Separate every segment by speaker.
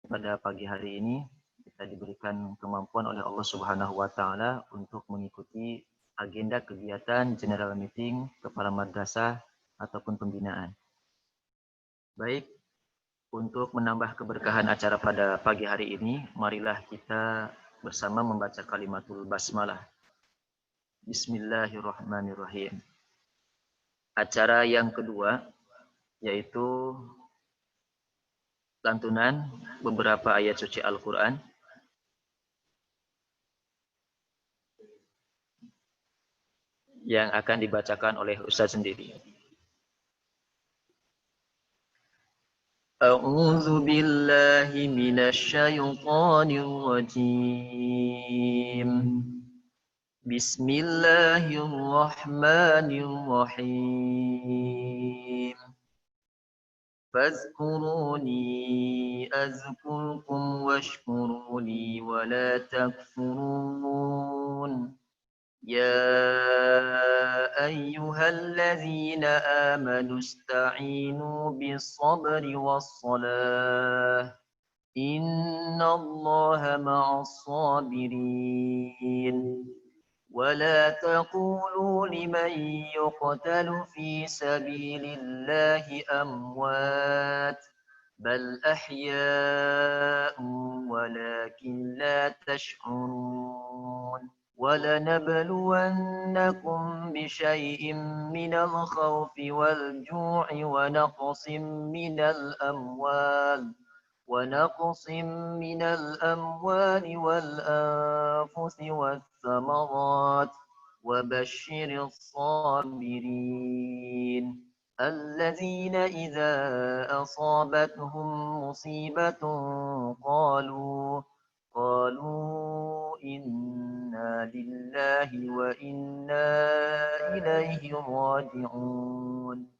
Speaker 1: pada pagi hari ini kita diberikan kemampuan oleh Allah Subhanahu wa taala untuk mengikuti agenda kegiatan general meeting kepala madrasah ataupun pembinaan. Baik, untuk menambah keberkahan acara pada pagi hari ini, marilah kita bersama membaca kalimatul basmalah. Bismillahirrahmanirrahim. Acara yang kedua yaitu lantunan beberapa ayat suci Al-Quran yang akan dibacakan oleh Ustaz sendiri. A'udzu billahi minasy syaithanir rajim. Bismillahirrahmanirrahim. فاذكروني أذكركم واشكروا لي ولا تكفرون يا أيها الذين آمنوا استعينوا بالصبر والصلاة إن الله مع الصابرين ولا تقولوا لمن يقتل في سبيل الله أموات بل أحياء ولكن لا تشعرون ولنبلونكم بشيء من الخوف والجوع ونقص من الأموال والأنفس والثمرات وبشر الصابرين الذين إذا أصابتهم مصيبة قالوا إنا لله وإنا إليه راجعون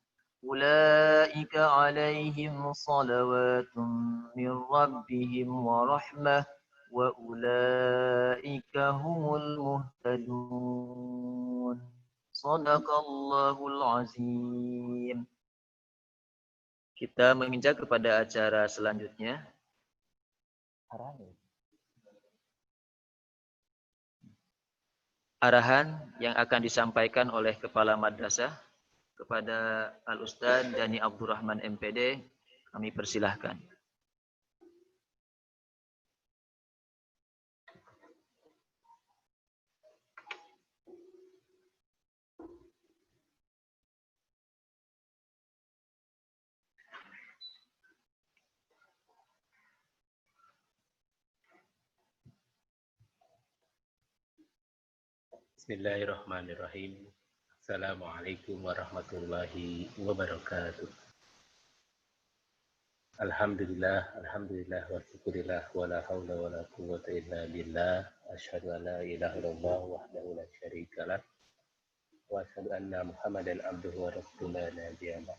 Speaker 1: أولئك عليهم صلوات من ربهم ورحمة وأولئك هم المهتدون صدق الله العظيم. Kita menginjak kepada acara selanjutnya. Arahan yang akan disampaikan oleh Kepala Madrasah kepada Al-Ustadz Dani Abdurrahman MPD, kami persilahkan.
Speaker 2: Bismillahirrahmanirrahim. Assalamualaikum warahmatullahi wabarakatuh. Alhamdulillah wa syukurillah wa la hawla wa la quwwata illa billah. Asyhadu an la ilaha illallah wahdahu la syarikalah wa asyhadu anna Muhammadan abduhu wa rasuluhu nabiyana.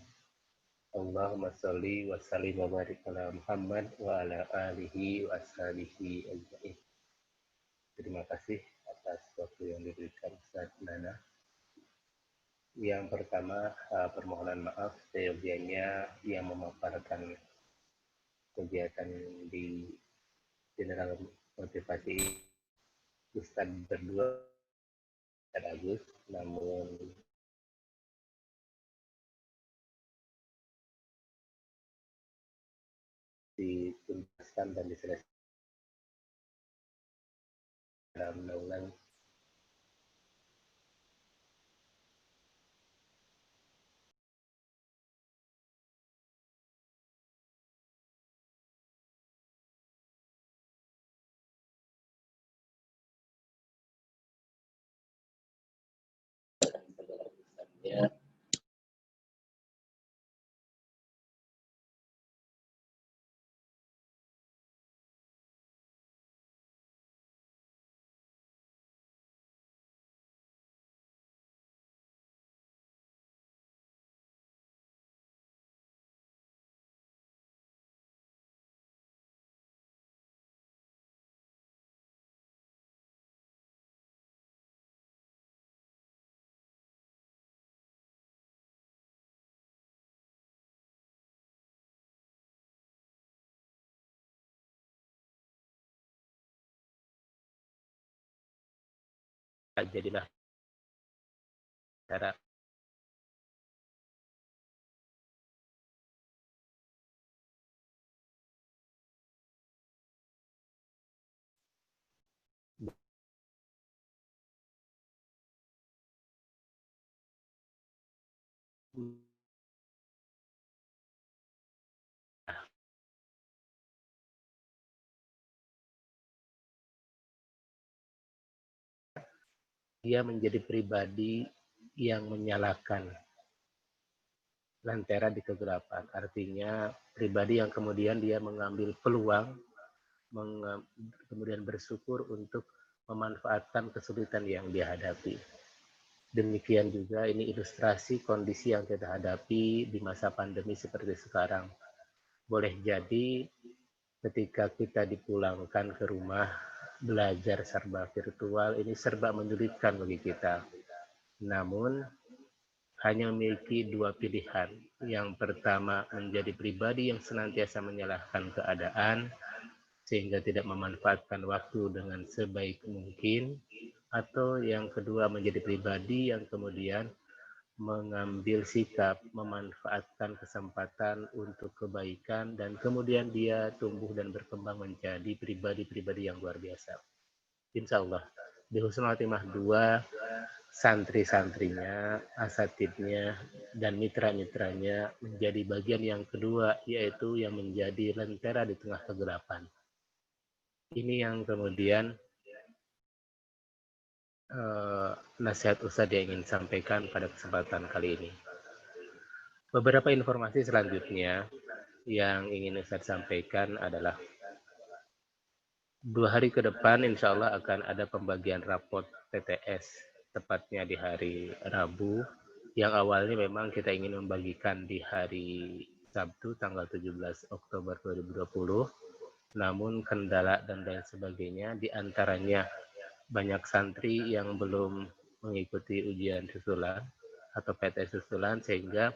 Speaker 2: Allahumma shalli wa sallim wa barik ala Muhammad wa ala alihi wa ashabihi ajma'in. Terima kasih atas waktu yang diberikan Ustaz Nana. Yang pertama, permohonan maaf seyogianya yang memaparkan kegiatan di General Motivasi Ustaz berdua Ustaz Agus, namun dituntaskan dan diselesaikan dalam undang-undang ya. jadilah cara dia menjadi pribadi yang menyalakan lentera di kegelapan. Artinya pribadi yang kemudian dia mengambil peluang, kemudian bersyukur untuk memanfaatkan kesulitan yang dia hadapi. Demikian juga ini ilustrasi kondisi yang kita hadapi di masa pandemi seperti sekarang. Boleh jadi ketika kita dipulangkan ke rumah, belajar serba virtual, ini serba menyulitkan bagi kita. Namun, hanya memiliki dua pilihan. Yang pertama, menjadi pribadi yang senantiasa menyalahkan keadaan, sehingga tidak memanfaatkan waktu dengan sebaik mungkin. Atau yang kedua, menjadi pribadi yang kemudian mengambil sikap, memanfaatkan kesempatan untuk kebaikan, dan kemudian dia tumbuh dan berkembang menjadi pribadi-pribadi yang luar biasa. Insya Allah, di Husnul Khotimah 2, santri-santrinya, asatidnya, dan mitra-mitranya menjadi bagian yang kedua, yaitu yang menjadi lentera di tengah kegelapan. Ini yang kemudian nasihat Ustadz yang ingin sampaikan pada kesempatan kali ini. Beberapa informasi selanjutnya yang ingin Ustadz sampaikan adalah 2 hari ke depan insya Allah akan ada pembagian rapot PTS, tepatnya di hari Rabu, yang awalnya memang kita ingin membagikan di hari Sabtu tanggal 17 Oktober 2020, namun kendala dan lain sebagainya, diantaranya banyak santri yang belum mengikuti ujian susulan atau PTS susulan, sehingga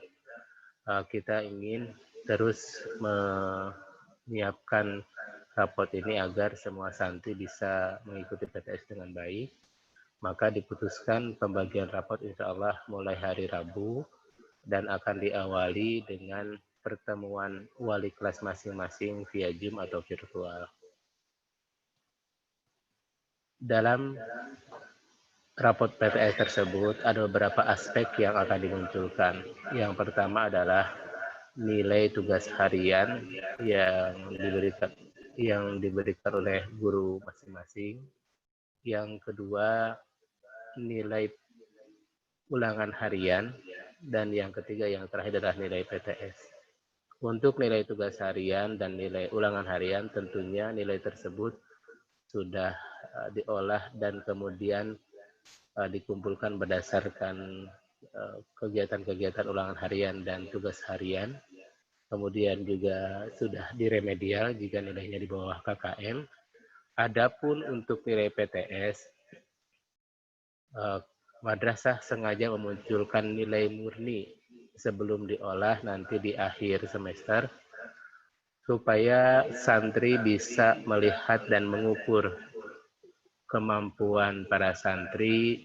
Speaker 2: kita ingin terus menyiapkan rapot ini agar semua santri bisa mengikuti PTS dengan baik. Maka diputuskan pembagian rapot insya Allah mulai hari Rabu dan akan diawali dengan pertemuan wali kelas masing-masing via Zoom atau virtual. Dalam rapot PTS tersebut ada beberapa aspek yang akan dimunculkan. Yang pertama adalah nilai tugas harian yang diberikan oleh guru masing-masing. Yang kedua, nilai ulangan harian, dan yang ketiga yang terakhir adalah nilai PTS. Untuk nilai tugas harian dan nilai ulangan harian, tentunya nilai tersebut sudah diolah dan kemudian dikumpulkan berdasarkan kegiatan-kegiatan ulangan harian dan tugas harian. Kemudian juga sudah diremedial jika nilainya di bawah KKM. Adapun untuk nilai PTS, madrasah sengaja memunculkan nilai murni sebelum diolah nanti di akhir semester, supaya santri bisa melihat dan mengukur kemampuan para santri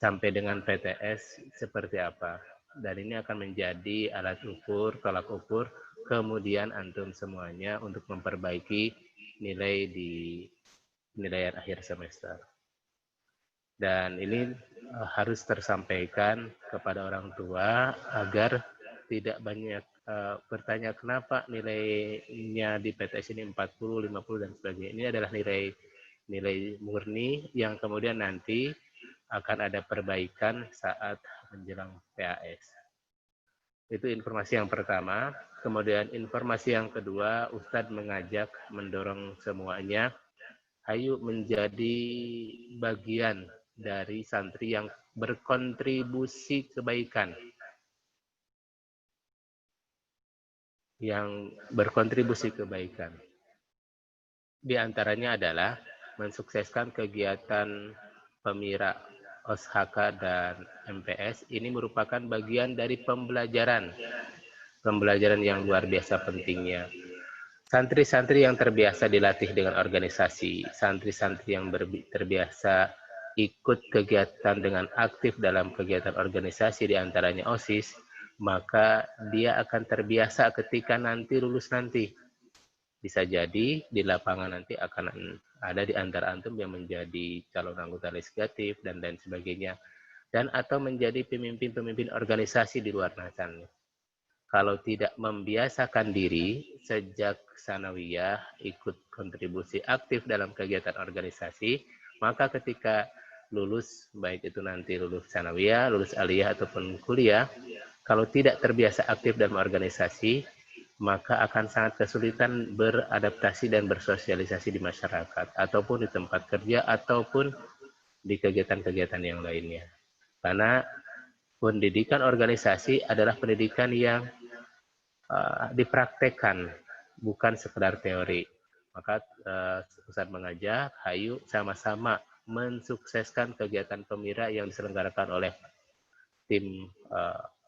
Speaker 2: sampai dengan PTS seperti apa. Dan ini akan menjadi alat ukur, tolak ukur, kemudian antum semuanya untuk memperbaiki nilai di penilaian akhir semester. Dan ini harus tersampaikan kepada orang tua agar tidak banyak bertanya kenapa nilainya di PTS ini 40, 50 dan sebagainya. Ini adalah nilai murni yang kemudian nanti akan ada perbaikan saat menjelang PAS. Itu informasi yang pertama. Kemudian informasi yang kedua, Ustadz mengajak, mendorong semuanya, ayo menjadi bagian dari santri yang berkontribusi kebaikan. Di antaranya adalah mensukseskan kegiatan Pemira, OSHK, dan MPS. Ini merupakan bagian dari pembelajaran yang luar biasa pentingnya. Santri-santri yang terbiasa dilatih dengan organisasi, santri-santri yang terbiasa ikut kegiatan dengan aktif dalam kegiatan organisasi di antaranya OSIS, maka dia akan terbiasa ketika nanti lulus nanti. Bisa jadi di lapangan nanti akan ada di antara antum yang menjadi calon anggota legislatif dan lain sebagainya. Dan atau menjadi pemimpin-pemimpin organisasi di luar sana. Kalau tidak membiasakan diri sejak sanawiyah ikut kontribusi aktif dalam kegiatan organisasi, maka ketika lulus, baik itu nanti lulus sanawiyah, lulus aliyah ataupun kuliah, kalau tidak terbiasa aktif dalam organisasi, maka akan sangat kesulitan beradaptasi dan bersosialisasi di masyarakat, ataupun di tempat kerja, ataupun di kegiatan-kegiatan yang lainnya. Karena pendidikan organisasi adalah pendidikan yang dipraktekkan, bukan sekedar teori. Maka Ustadz mengajak, hayu sama-sama mensukseskan kegiatan Pemira yang diselenggarakan oleh tim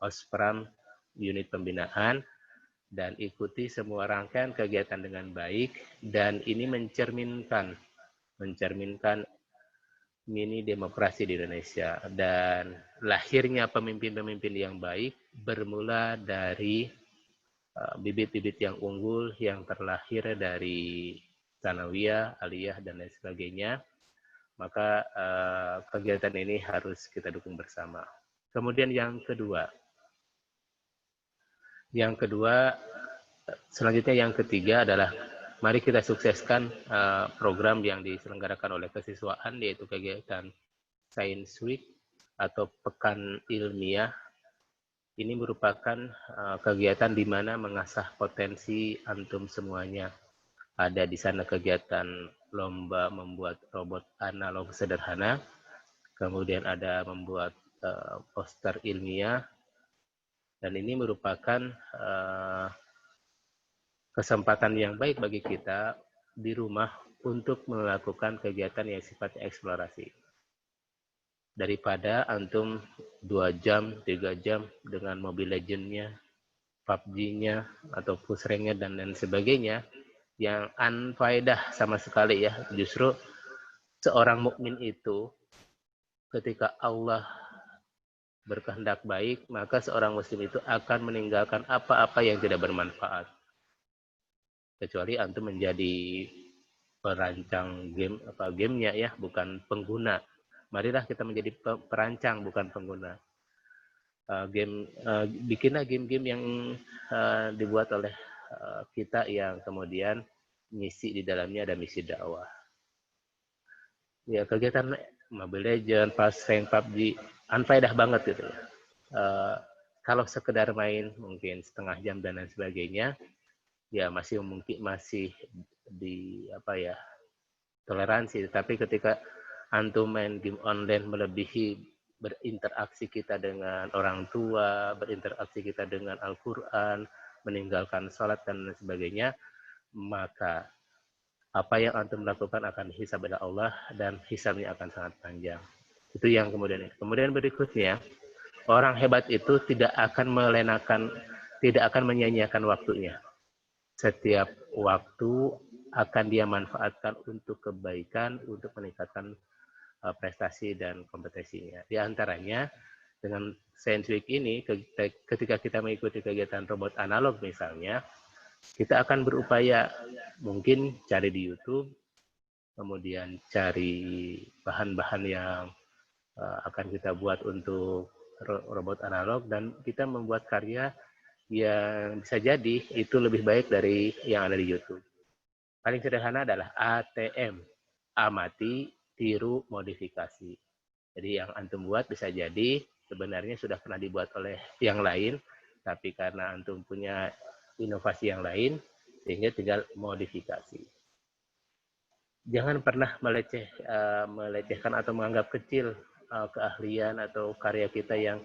Speaker 2: Ospram unit pembinaan, dan ikuti semua rangkaian kegiatan dengan baik, dan ini mencerminkan mini demokrasi di Indonesia, dan lahirnya pemimpin-pemimpin yang baik bermula dari bibit-bibit yang unggul yang terlahir dari sanawiyah, aliyah, dan lain sebagainya. Maka kegiatan ini harus kita dukung bersama. Kemudian yang kedua, selanjutnya yang ketiga adalah mari kita sukseskan program yang diselenggarakan oleh kesiswaan, yaitu kegiatan Science Week atau Pekan Ilmiah. Ini merupakan kegiatan di mana mengasah potensi antum semuanya. Ada di sana kegiatan lomba membuat robot analog sederhana, kemudian ada membuat poster ilmiah, dan ini merupakan kesempatan yang baik bagi kita di rumah untuk melakukan kegiatan yang sifatnya eksplorasi. Daripada antum 2 jam, 3 jam dengan Mobile Legends-nya, PUBG-nya, atau push rank-nya, dan lain sebagainya, yang unfaedah sama sekali ya. Justru seorang mukmin itu ketika Allah berkehendak baik, maka seorang muslim itu akan meninggalkan apa-apa yang tidak bermanfaat. Kecuali antum menjadi perancang gamenya ya, bukan pengguna. Marilah kita menjadi perancang, bukan pengguna. Bikinlah game-game yang dibuat oleh kita yang kemudian misi di dalamnya ada misi dakwah. Ya, kegiatan Mobile Legends, Rank, PUBG, unfaedah banget gitu ya. Kalau sekedar main mungkin setengah jam dan lain sebagainya, ya masih di toleransi. Tapi ketika antum main game online melebihi berinteraksi kita dengan orang tua, berinteraksi kita dengan Al-Quran, meninggalkan sholat dan lain sebagainya, maka apa yang antum lakukan akan dihisab oleh Allah, dan hisabnya akan sangat panjang. Itu yang kemudian berikutnya, orang hebat itu tidak akan menyia-nyiakan waktunya. Setiap waktu akan dia manfaatkan untuk kebaikan, untuk meningkatkan prestasi dan kompetensinya. Di antaranya dengan Science Week ini, ketika kita mengikuti kegiatan robot analog misalnya, kita akan berupaya mungkin cari di YouTube, kemudian cari bahan-bahan yang akan kita buat untuk robot analog, dan kita membuat karya yang bisa jadi itu lebih baik dari yang ada di YouTube. Paling sederhana adalah ATM, amati, tiru, modifikasi. Jadi yang antum buat bisa jadi sebenarnya sudah pernah dibuat oleh yang lain, tapi karena antum punya inovasi yang lain, sehingga tinggal modifikasi. Jangan pernah melecehkan atau menganggap kecil keahlian atau karya kita yang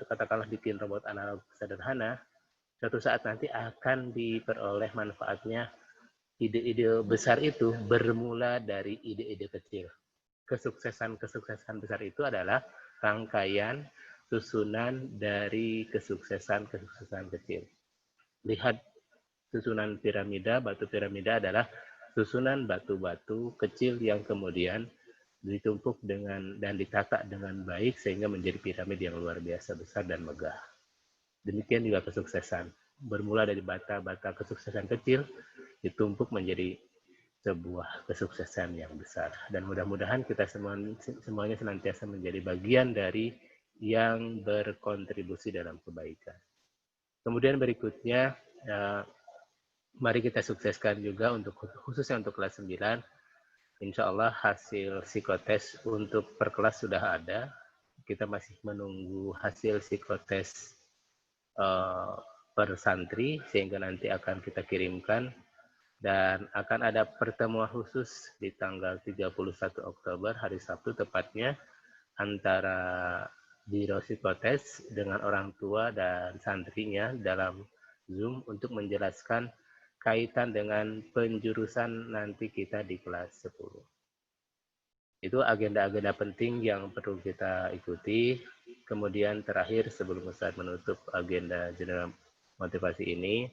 Speaker 2: katakanlah bikin robot analog sederhana. Suatu saat nanti akan diperoleh manfaatnya. Ide-ide besar itu bermula dari ide-ide kecil. Kesuksesan besar itu adalah rangkaian susunan dari kesuksesan kecil. Lihat susunan piramida, batu piramida adalah susunan batu-batu kecil yang kemudian ditumpuk dan ditata dengan baik sehingga menjadi piramid yang luar biasa besar dan megah. Demikian juga kesuksesan. Bermula dari bata-bata kesuksesan kecil, ditumpuk menjadi sebuah kesuksesan yang besar. Dan mudah-mudahan kita semuanya senantiasa menjadi bagian dari yang berkontribusi dalam kebaikan. Kemudian berikutnya, mari kita sukseskan juga khususnya untuk kelas 9. Insya Allah hasil psikotes untuk per kelas sudah ada. Kita masih menunggu hasil psikotes per santri sehingga nanti akan kita kirimkan. Dan akan ada pertemuan khusus di tanggal 31 Oktober, hari Sabtu tepatnya, antara Biro Psikotes dengan orang tua dan santrinya dalam Zoom untuk menjelaskan kaitan dengan penjurusan nanti kita di kelas 10. Itu agenda-agenda penting yang perlu kita ikuti. Kemudian terakhir sebelum Ustaz menutup agenda general motivasi ini,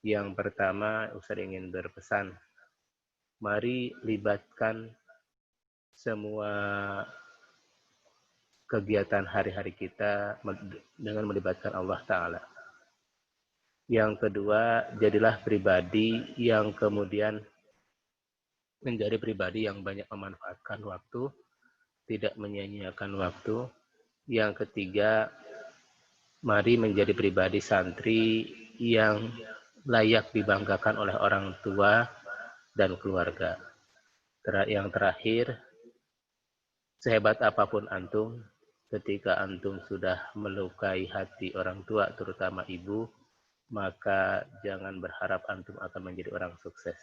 Speaker 2: yang pertama, Ustaz ingin berpesan, mari libatkan semua kegiatan hari-hari kita dengan melibatkan Allah Ta'ala. Yang kedua, jadilah pribadi yang kemudian menjadi pribadi yang banyak memanfaatkan waktu, tidak menyia-nyiakan waktu. Yang ketiga, mari menjadi pribadi santri yang layak dibanggakan oleh orang tua dan keluarga. Yang terakhir, sehebat apapun antum, ketika antum sudah melukai hati orang tua, terutama ibu, maka jangan berharap antum akan menjadi orang sukses.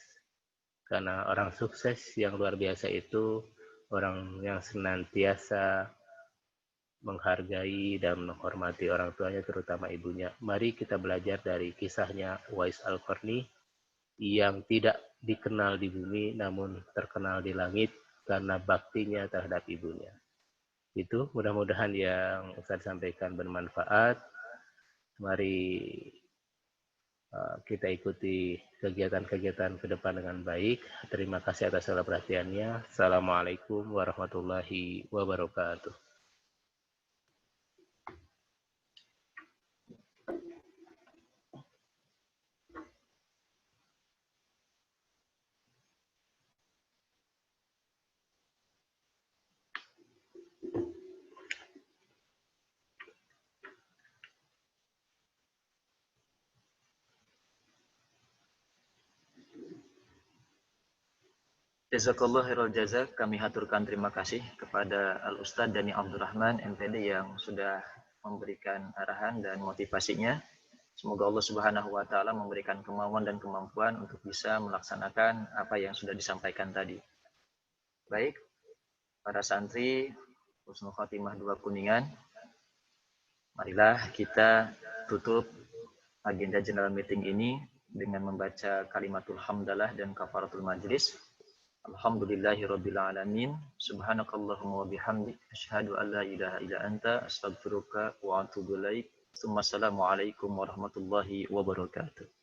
Speaker 2: Karena orang sukses yang luar biasa itu orang yang senantiasa menghargai dan menghormati orang tuanya, terutama ibunya. Mari kita belajar dari kisahnya Uwais Al-Qarni yang tidak dikenal di bumi namun terkenal di langit karena baktinya terhadap ibunya. Itu mudah-mudahan yang Ustaz sampaikan bermanfaat. Mari kita ikuti kegiatan-kegiatan ke depan dengan baik. Terima kasih atas segala perhatiannya. Assalamualaikum warahmatullahi wabarakatuh.
Speaker 1: Jazakallah khairal jazak. Kami haturkan terima kasih kepada Al-Ustadz Dani Abdurrahman MPD yang sudah memberikan arahan dan motivasinya. Semoga Allah Subhanahu wa taala memberikan kemauan dan kemampuan untuk bisa melaksanakan apa yang sudah disampaikan tadi. Baik, para santri Husnul Khotimah 2 Kuningan, marilah kita tutup agenda general meeting ini dengan membaca kalimatul hamdalah dan kafaratul majlis. Alhamdulillahirabbil alamin. Subhanakallahumma wa bihamdik asyhadu an la ilaha illa anta astaghfiruka wa atubu ilaik. Assalamualaikum warahmatullahi wabarakatuh.